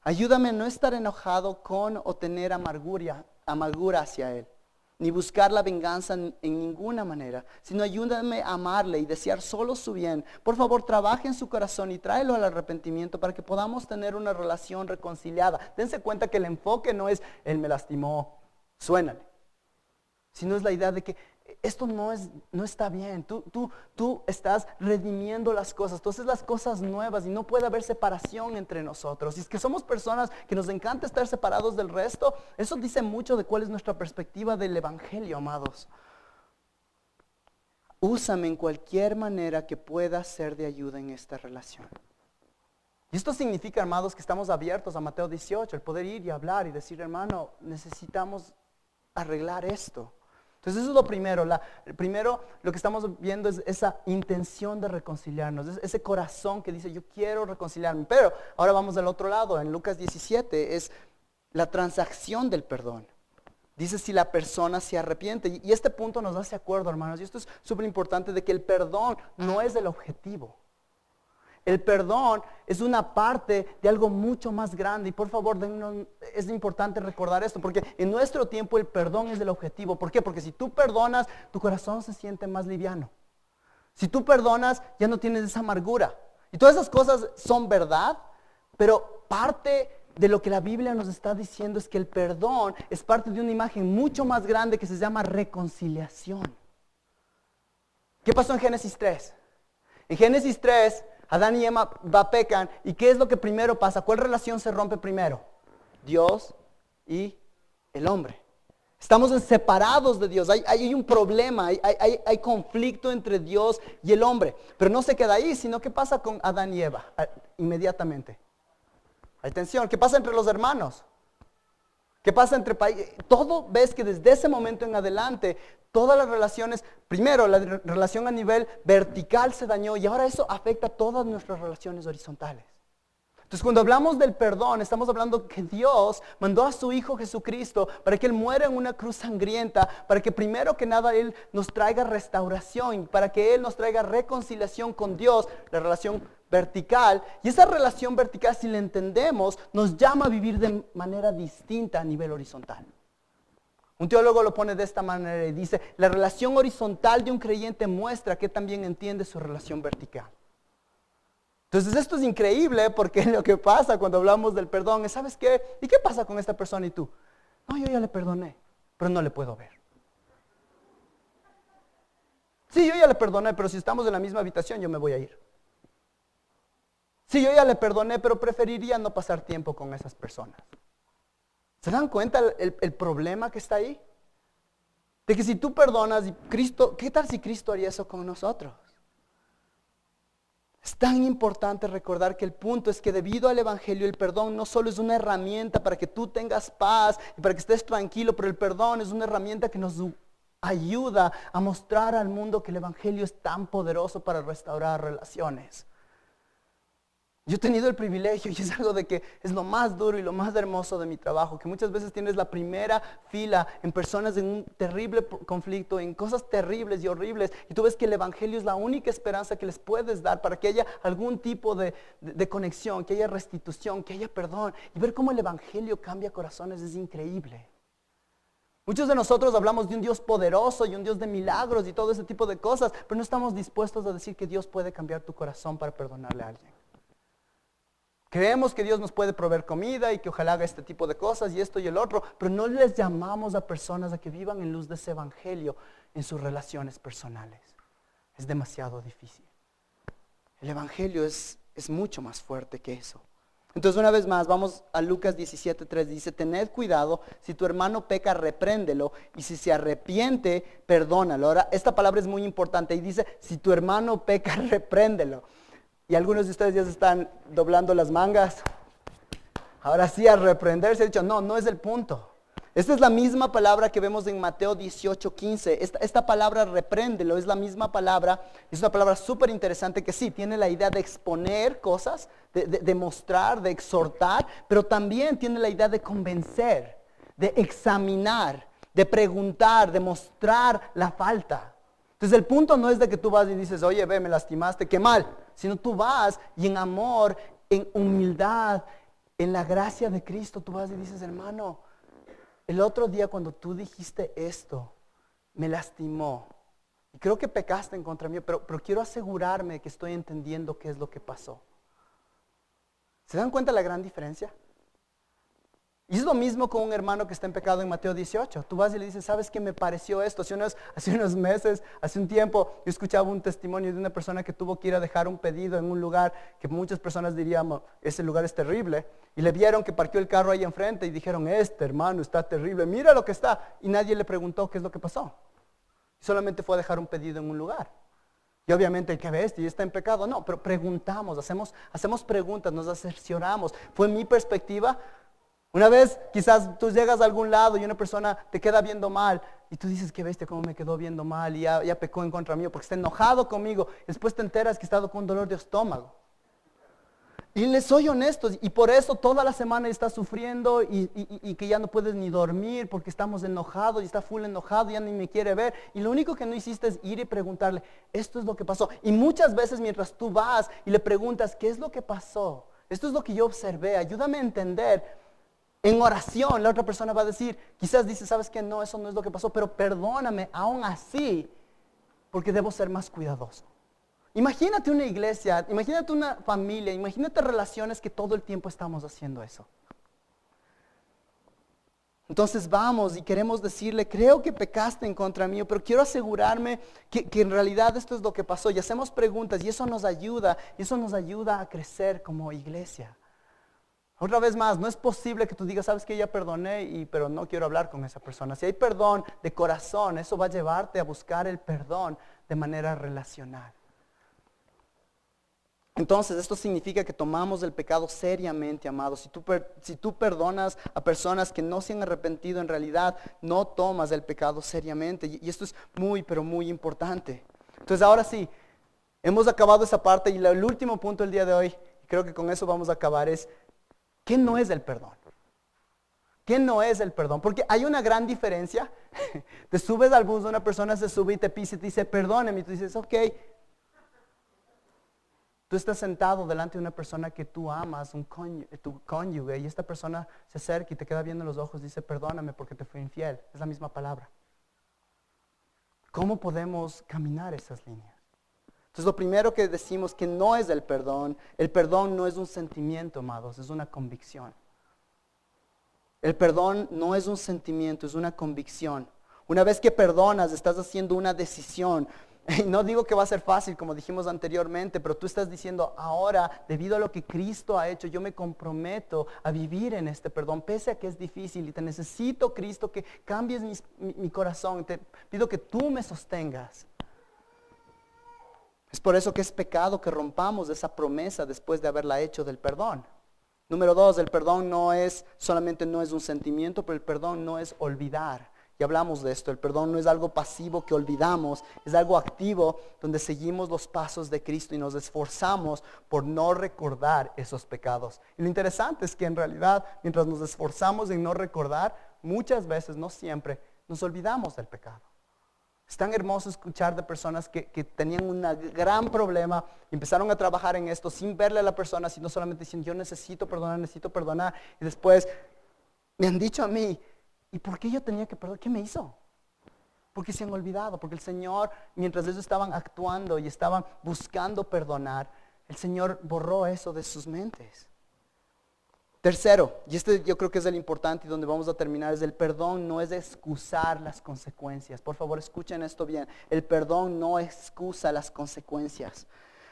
Ayúdame a no estar enojado con o tener amargura hacia él, ni buscar la venganza en ninguna manera, sino ayúdame a amarle y desear solo su bien. Por favor, trabaje en su corazón y tráelo al arrepentimiento para que podamos tener una relación reconciliada. Dense cuenta que el enfoque no es, él me lastimó, suénale, sino es la idea de que esto no está bien. Tú estás redimiendo las cosas, tú haces las cosas nuevas y no puede haber separación entre nosotros. Y es que somos personas que nos encanta estar separados del resto. Eso dice mucho de cuál es nuestra perspectiva del evangelio, amados. Úsame en cualquier manera que pueda ser de ayuda en esta relación. Y esto significa, amados, que estamos abiertos a Mateo 18, el poder ir y hablar y decir, hermano, necesitamos arreglar esto. Entonces eso es lo primero. Primero lo que estamos viendo es esa intención de reconciliarnos, ese corazón que dice yo quiero reconciliarme. Pero ahora vamos al otro lado, en Lucas 17 es la transacción del perdón. Dice si la persona se arrepiente. Y este punto nos hace acuerdo, hermanos, y esto es súper importante, de que el perdón no es el objetivo. El perdón es una parte de algo mucho más grande. Y por favor, es importante recordar esto, porque en nuestro tiempo el perdón es el objetivo. ¿Por qué? Porque si tú perdonas, tu corazón se siente más liviano. Si tú perdonas, ya no tienes esa amargura. Y todas esas cosas son verdad, pero parte de lo que la Biblia nos está diciendo es que el perdón es parte de una imagen mucho más grande que se llama reconciliación. ¿Qué pasó en Génesis 3? En Génesis 3, Adán y Eva pecan. ¿Y qué es lo que primero pasa? ¿Cuál relación se rompe primero? Dios y el hombre. Estamos separados de Dios. Hay un problema, hay conflicto entre Dios y el hombre. Pero no se queda ahí, sino ¿qué pasa con Adán y Eva? Inmediatamente. Hay tensión. ¿Qué pasa entre los hermanos? ¿Qué pasa entre países? Todo ves que desde ese momento en adelante, todas las relaciones, primero la relación a nivel vertical se dañó y ahora eso afecta a todas nuestras relaciones horizontales. Entonces cuando hablamos del perdón, estamos hablando que Dios mandó a su Hijo Jesucristo para que Él muera en una cruz sangrienta, para que primero que nada Él nos traiga restauración, para que Él nos traiga reconciliación con Dios, la relación vertical. Y esa relación vertical, si la entendemos, nos llama a vivir de manera distinta a nivel horizontal. Un teólogo lo pone de esta manera y dice, la relación horizontal de un creyente muestra que también entiende su relación vertical. Entonces esto es increíble porque lo que pasa cuando hablamos del perdón es, ¿sabes qué? ¿Y qué pasa con esta persona y tú? No, yo ya le perdoné, pero no le puedo ver. Sí, yo ya le perdoné, pero si estamos en la misma habitación yo me voy a ir. Sí, yo ya le perdoné, pero preferiría no pasar tiempo con esas personas. ¿Se dan cuenta el problema que está ahí? De que si tú perdonas, y Cristo, ¿qué tal si Cristo haría eso con nosotros? Es tan importante recordar que el punto es que debido al Evangelio el perdón no solo es una herramienta para que tú tengas paz y para que estés tranquilo, pero el perdón es una herramienta que nos ayuda a mostrar al mundo que el Evangelio es tan poderoso para restaurar relaciones. Yo he tenido el privilegio, y es algo de que es lo más duro y lo más hermoso de mi trabajo, que muchas veces tienes la primera fila en personas en un terrible conflicto, en cosas terribles y horribles, y tú ves que el Evangelio es la única esperanza que les puedes dar para que haya algún tipo de conexión, que haya restitución, que haya perdón, y ver cómo el Evangelio cambia corazones es increíble. Muchos de nosotros hablamos de un Dios poderoso y un Dios de milagros y todo ese tipo de cosas, pero no estamos dispuestos a decir que Dios puede cambiar tu corazón para perdonarle a alguien. Creemos que Dios nos puede proveer comida y que ojalá haga este tipo de cosas y esto y el otro, pero no les llamamos a personas a que vivan en luz de ese Evangelio en sus relaciones personales. Es demasiado difícil. El Evangelio es mucho más fuerte que eso. Entonces una vez más, vamos a Lucas 17:3, dice, tened cuidado, si tu hermano peca, repréndelo, y si se arrepiente, perdónalo. Ahora, esta palabra es muy importante y dice, si tu hermano peca, repréndelo. Y algunos de ustedes ya se están doblando las mangas. Ahora sí, a reprenderse, he dicho, no es el punto. Esta es la misma palabra que vemos en Mateo 18:15. Esta palabra repréndelo es la misma palabra. Es una palabra súper interesante que sí, tiene la idea de exponer cosas, de mostrar, de exhortar, pero también tiene la idea de convencer, de examinar, de preguntar, de mostrar la falta. Entonces el punto no es de que tú vas y dices, oye, ve, me lastimaste, qué mal. Sino tú vas y en amor, en humildad, en la gracia de Cristo, tú vas y dices, hermano, el otro día cuando tú dijiste esto, me lastimó. Y creo que pecaste en contra mí, pero quiero asegurarme que estoy entendiendo qué es lo que pasó. ¿Se dan cuenta la gran diferencia? Y es lo mismo con un hermano que está en pecado en Mateo 18. Tú vas y le dices, ¿sabes qué me pareció esto? Hace unos meses, hace un tiempo, yo escuchaba un testimonio de una persona que tuvo que ir a dejar un pedido en un lugar que muchas personas diríamos, ese lugar es terrible. Y le vieron que parqueó el carro ahí enfrente y dijeron, este hermano está terrible, mira lo que está. Y nadie le preguntó qué es lo que pasó. Solamente fue a dejar un pedido en un lugar. Y obviamente, ¿qué bestia? ¿Y está en pecado? No, pero preguntamos, hacemos preguntas, nos cercioramos. Fue mi perspectiva. Una vez quizás tú llegas a algún lado y una persona te queda viendo mal y tú dices, qué bestia, cómo me quedó viendo mal y ya pecó en contra mío porque está enojado conmigo. Después te enteras que ha estado con dolor de estómago. Y les soy honesto, y por eso toda la semana estás sufriendo y que ya no puedes ni dormir porque estamos enojados y está full enojado, ya ni me quiere ver. Y lo único que no hiciste es ir y preguntarle, esto es lo que pasó. Y muchas veces mientras tú vas y le preguntas, ¿qué es lo que pasó? Esto es lo que yo observé, ayúdame a entender. En oración la otra persona va a decir, quizás dice, ¿sabes qué? No, eso no es lo que pasó, pero perdóname aún así, porque debo ser más cuidadoso. Imagínate una iglesia, imagínate una familia, imagínate relaciones que todo el tiempo estamos haciendo eso. Entonces vamos y queremos decirle, creo que pecaste en contra mío, pero quiero asegurarme que en realidad esto es lo que pasó. Y hacemos preguntas y eso nos ayuda a crecer como iglesia. Otra vez más, no es posible que tú digas, sabes que ya perdoné, pero no quiero hablar con esa persona. Si hay perdón de corazón, eso va a llevarte a buscar el perdón de manera relacional. Entonces, esto significa que tomamos el pecado seriamente, amados. Si tú perdonas a personas que no se han arrepentido, en realidad no tomas el pecado seriamente. Y esto es muy, pero muy importante. Entonces, ahora sí, hemos acabado esa parte y el último punto del día de hoy, creo que con eso vamos a acabar, es ¿qué no es el perdón? ¿Qué no es el perdón? Porque hay una gran diferencia. Te subes al bus, una persona se sube y te pisa y te dice, perdóname. Y tú dices, ok. Tú estás sentado delante de una persona que tú amas, tu cónyuge, y esta persona se acerca y te queda viendo en los ojos y dice, perdóname porque te fui infiel. Es la misma palabra. ¿Cómo podemos caminar esas líneas? Entonces lo primero que decimos que no es el perdón no es un sentimiento, amados, es una convicción. El perdón no es un sentimiento, es una convicción. Una vez que perdonas, estás haciendo una decisión. Y no digo que va a ser fácil, como dijimos anteriormente, pero tú estás diciendo, ahora, debido a lo que Cristo ha hecho, yo me comprometo a vivir en este perdón, pese a que es difícil y te necesito, Cristo, que cambies mi corazón. Te pido que tú me sostengas. Es por eso que es pecado que rompamos esa promesa después de haberla hecho del perdón. Número 2, el perdón no es un sentimiento, pero el perdón no es olvidar. Y hablamos de esto, el perdón no es algo pasivo que olvidamos, es algo activo donde seguimos los pasos de Cristo y nos esforzamos por no recordar esos pecados. Y lo interesante es que en realidad, mientras nos esforzamos en no recordar, muchas veces, no siempre, nos olvidamos del pecado. Es tan hermoso escuchar de personas que tenían un gran problema y empezaron a trabajar en esto sin verle a la persona, sino solamente diciendo, yo necesito perdonar. Y después me han dicho a mí, ¿y por qué yo tenía que perdonar? ¿Qué me hizo? Porque se han olvidado, porque el Señor, mientras ellos estaban actuando y estaban buscando perdonar, el Señor borró eso de sus mentes. Tercero, y este yo creo que es el importante y donde vamos a terminar, es el perdón no es excusar las consecuencias. Por favor, escuchen esto bien. El perdón no excusa las consecuencias.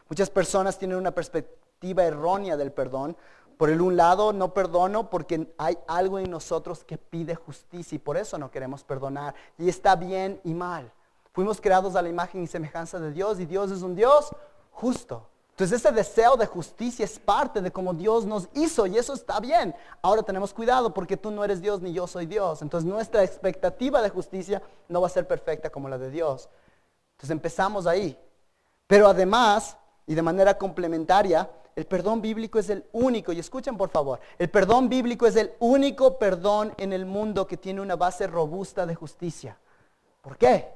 Muchas personas tienen una perspectiva errónea del perdón. Por el un lado, no perdono porque hay algo en nosotros que pide justicia y por eso no queremos perdonar. Y está bien y mal. Fuimos creados a la imagen y semejanza de Dios y Dios es un Dios justo. Entonces ese deseo de justicia es parte de cómo Dios nos hizo y eso está bien. Ahora tenemos cuidado porque tú no eres Dios ni yo soy Dios. Entonces nuestra expectativa de justicia no va a ser perfecta como la de Dios. Entonces empezamos ahí. Pero además, y de manera complementaria, el perdón bíblico es el único, y escuchen por favor, el perdón bíblico es el único perdón en el mundo que tiene una base robusta de justicia. ¿Por qué?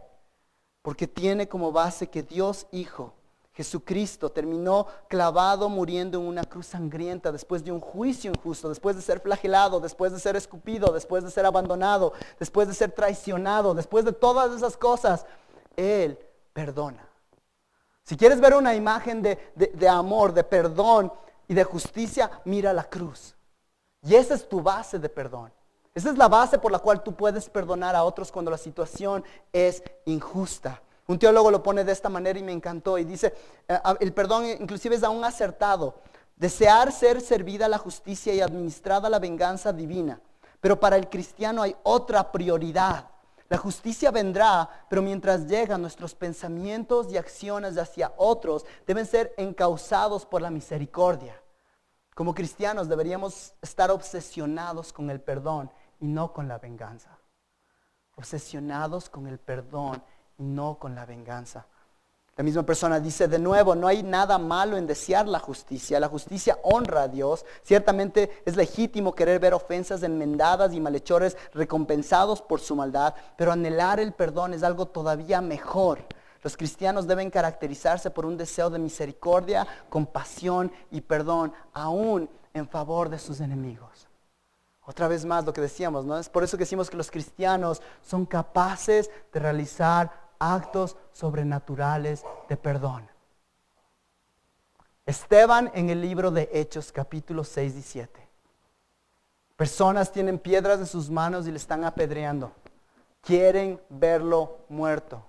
Porque tiene como base que Dios Hijo, Jesucristo, terminó clavado muriendo en una cruz sangrienta después de un juicio injusto, después de ser flagelado, después de ser escupido, después de ser abandonado, después de ser traicionado, después de todas esas cosas. Él perdona. Si quieres ver una imagen de amor, de perdón y de justicia, mira la cruz. Y esa es tu base de perdón. Esa es la base por la cual tú puedes perdonar a otros cuando la situación es injusta. Un teólogo lo pone de esta manera y me encantó y dice, el perdón inclusive es aún acertado. Desear ser servida la justicia y administrada la venganza divina. Pero para el cristiano hay otra prioridad. La justicia vendrá, pero mientras llega, nuestros pensamientos y acciones hacia otros deben ser encauzados por la misericordia. Como cristianos deberíamos estar obsesionados con el perdón y no con la venganza. Obsesionados con el perdón y no con la venganza. La misma persona dice de nuevo, no hay nada malo en desear la justicia. La justicia honra a Dios. Ciertamente es legítimo querer ver ofensas enmendadas y malhechores recompensados por su maldad, pero anhelar el perdón es algo todavía mejor. Los cristianos deben caracterizarse por un deseo de misericordia, compasión y perdón, aún en favor de sus enemigos. Otra vez más lo que decíamos, ¿no? Es por eso que decimos que los cristianos son capaces de realizar actos sobrenaturales de perdón. Esteban en el libro de Hechos capítulo 6 y 7. Personas tienen piedras en sus manos y le están apedreando. Quieren verlo muerto.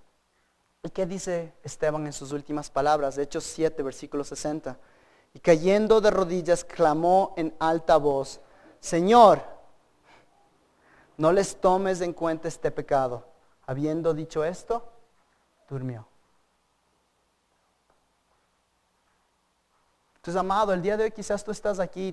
¿Y qué dice Esteban en sus últimas palabras? Hechos 7, versículo 60. Y cayendo de rodillas, clamó en alta voz: Señor, no les tomes en cuenta este pecado. Habiendo dicho esto, durmió. Entonces, amado, el día de hoy quizás tú estás aquí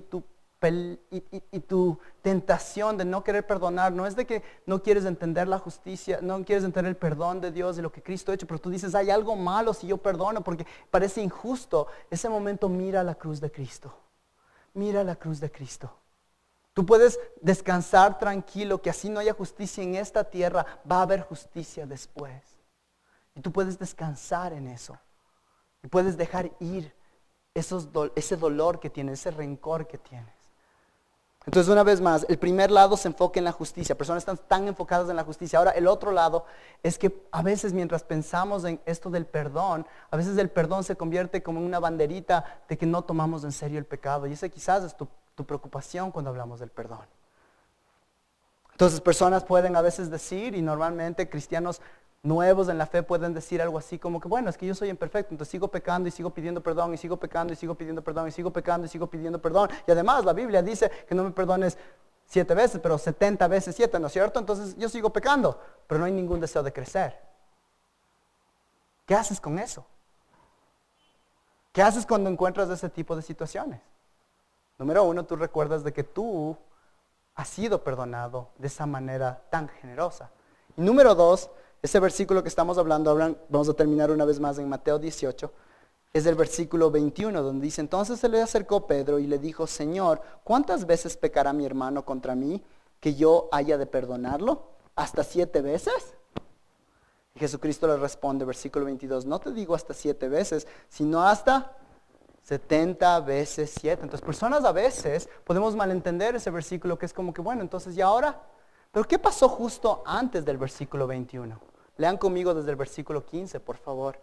y tu tentación de no querer perdonar no es de que no quieres entender la justicia, no quieres entender el perdón de Dios y lo que Cristo ha hecho, pero tú dices, hay algo malo si yo perdono porque parece injusto. Ese momento mira la cruz de Cristo. Mira la cruz de Cristo. Tú puedes descansar tranquilo que así no haya justicia en esta tierra, va a haber justicia después. Y tú puedes descansar en eso. Y puedes dejar ir ese dolor que tienes, ese rencor que tienes. Entonces, una vez más, el primer lado se enfoca en la justicia. Personas están tan enfocadas en la justicia. Ahora, el otro lado es que a veces mientras pensamos en esto del perdón, a veces el perdón se convierte como en una banderita de que no tomamos en serio el pecado. Y esa quizás es tu preocupación cuando hablamos del perdón. Entonces, personas pueden a veces decir, y normalmente cristianos nuevos en la fe pueden decir algo así como que, bueno, es que yo soy imperfecto, entonces sigo pecando y sigo pidiendo perdón, y sigo pecando y sigo pidiendo perdón, y sigo pecando y sigo pidiendo perdón. Y además la Biblia dice que no me perdones 7 veces, pero 70 veces 7, ¿no es cierto? Entonces yo sigo pecando, pero no hay ningún deseo de crecer. ¿Qué haces con eso? ¿Qué haces cuando encuentras ese tipo de situaciones? Número 1, tú recuerdas de que tú has sido perdonado de esa manera tan generosa. Y número 2, ese versículo que estamos hablando, vamos a terminar una vez más en Mateo 18, es el versículo 21, donde dice: entonces se le acercó Pedro y le dijo: Señor, ¿cuántas veces pecará mi hermano contra mí que yo haya de perdonarlo? ¿Hasta 7 veces? Y Jesucristo le responde, versículo 22, no te digo hasta 7 veces, sino hasta 70 veces 7. Entonces, personas a veces podemos malentender ese versículo, que es como que, bueno, entonces, ¿y ahora? Pero ¿qué pasó justo antes del versículo 21? Lean conmigo desde el versículo 15, por favor.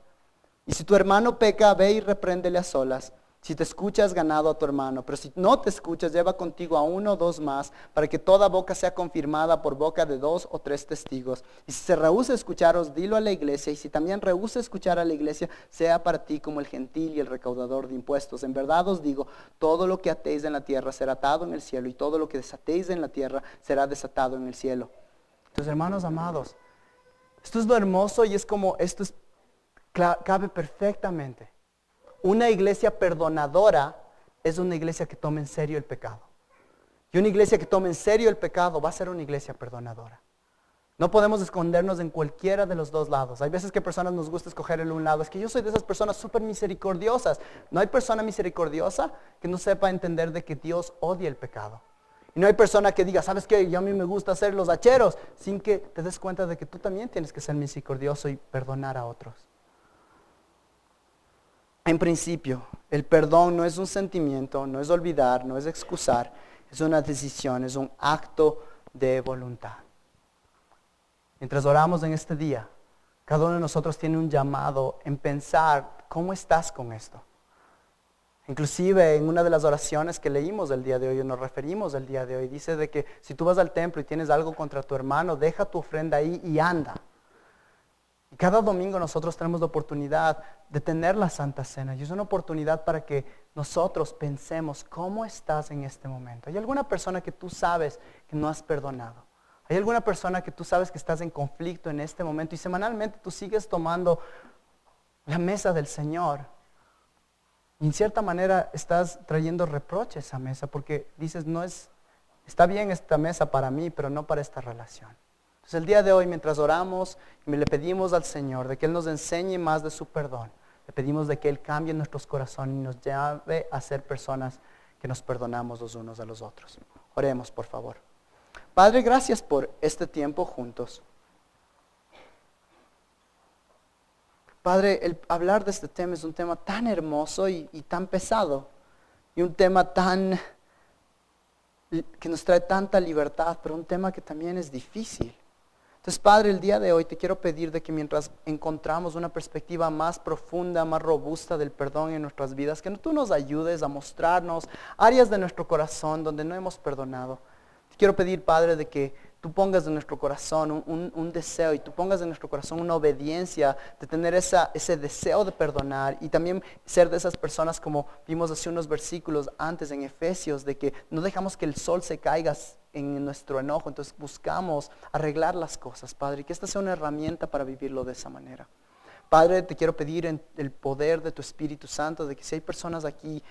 Y si tu hermano peca, ve y repréndele a solas. Si te escuchas, ganado a tu hermano. Pero si no te escuchas, lleva contigo a 1 o 2 más, para que toda boca sea confirmada por boca de 2 o 3 testigos. Y si se rehúsa a escucharos, dilo a la iglesia. Y si también rehúsa escuchar a la iglesia, sea para ti como el gentil y el recaudador de impuestos. En verdad os digo, todo lo que atéis en la tierra será atado en el cielo, y todo lo que desatéis en la tierra será desatado en el cielo. Entonces, hermanos amados, esto es lo hermoso y es como, cabe perfectamente. Una iglesia perdonadora es una iglesia que toma en serio el pecado. Y una iglesia que tome en serio el pecado va a ser una iglesia perdonadora. No podemos escondernos en cualquiera de los dos lados. Hay veces que personas nos gusta escoger el un lado. Es que yo soy de esas personas súper misericordiosas. No hay persona misericordiosa que no sepa entender de que Dios odia el pecado. Y no hay persona que diga, ¿sabes qué? Yo a mí me gusta hacer los hacheros, sin que te des cuenta de que tú también tienes que ser misericordioso y perdonar a otros. En principio, el perdón no es un sentimiento, no es olvidar, no es excusar, es una decisión, es un acto de voluntad. Mientras oramos en este día, cada uno de nosotros tiene un llamado en pensar, ¿cómo estás con esto? Inclusive en una de las oraciones que leímos el día de hoy, nos referimos el día de hoy, dice de que si tú vas al templo y tienes algo contra tu hermano, deja tu ofrenda ahí y anda. Y cada domingo nosotros tenemos la oportunidad de tener la Santa Cena, y es una oportunidad para que nosotros pensemos, ¿cómo estás en este momento? ¿Hay alguna persona que tú sabes que no has perdonado? ¿Hay alguna persona que tú sabes que estás en conflicto en este momento y semanalmente tú sigues tomando la mesa del Señor? Y en cierta manera estás trayendo reproches a esa mesa porque dices, está bien esta mesa para mí, pero no para esta relación. Entonces el día de hoy, mientras oramos y le pedimos al Señor de que Él nos enseñe más de su perdón, le pedimos de que Él cambie nuestros corazones y nos lleve a ser personas que nos perdonamos los unos a los otros. Oremos, por favor. Padre, gracias por este tiempo juntos. Padre, el hablar de este tema es un tema tan hermoso y tan pesado. Y un tema que nos trae tanta libertad, pero un tema que también es difícil. Entonces, Padre, el día de hoy te quiero pedir de que mientras encontramos una perspectiva más profunda, más robusta del perdón en nuestras vidas, que tú nos ayudes a mostrarnos áreas de nuestro corazón donde no hemos perdonado. Quiero pedir, Padre, de que tú pongas en nuestro corazón un deseo y tú pongas en nuestro corazón una obediencia de tener ese deseo de perdonar y también ser de esas personas como vimos hace unos versículos antes en Efesios, de que no dejamos que el sol se caiga en nuestro enojo, entonces buscamos arreglar las cosas, Padre, y que esta sea una herramienta para vivirlo de esa manera. Padre, te quiero pedir en el poder de tu Espíritu Santo, de que si hay personas aquí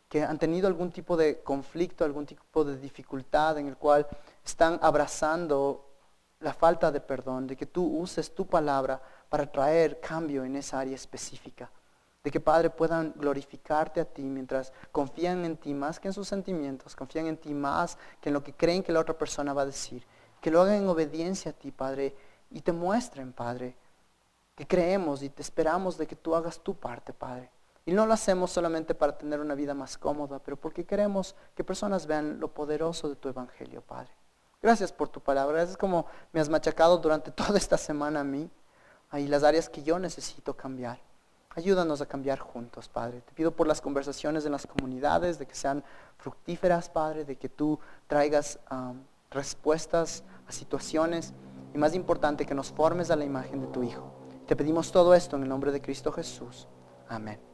que han tenido algún tipo de conflicto, algún tipo de dificultad en el cual están abrazando la falta de perdón, de que tú uses tu palabra para traer cambio en esa área específica. De que, Padre, puedan glorificarte a ti mientras confían en ti más que en sus sentimientos, confían en ti más que en lo que creen que la otra persona va a decir. Que lo hagan en obediencia a ti, Padre, y te muestren, Padre, que creemos y te esperamos de que tú hagas tu parte, Padre. Y no lo hacemos solamente para tener una vida más cómoda, pero porque queremos que personas vean lo poderoso de tu evangelio, Padre. Gracias por tu palabra. Gracias como me has machacado durante toda esta semana a mí y las áreas que yo necesito cambiar. Ayúdanos a cambiar juntos, Padre. Te pido por las conversaciones en las comunidades, de que sean fructíferas, Padre, de que tú traigas respuestas a situaciones y más importante, que nos formes a la imagen de tu Hijo. Te pedimos todo esto en el nombre de Cristo Jesús. Amén.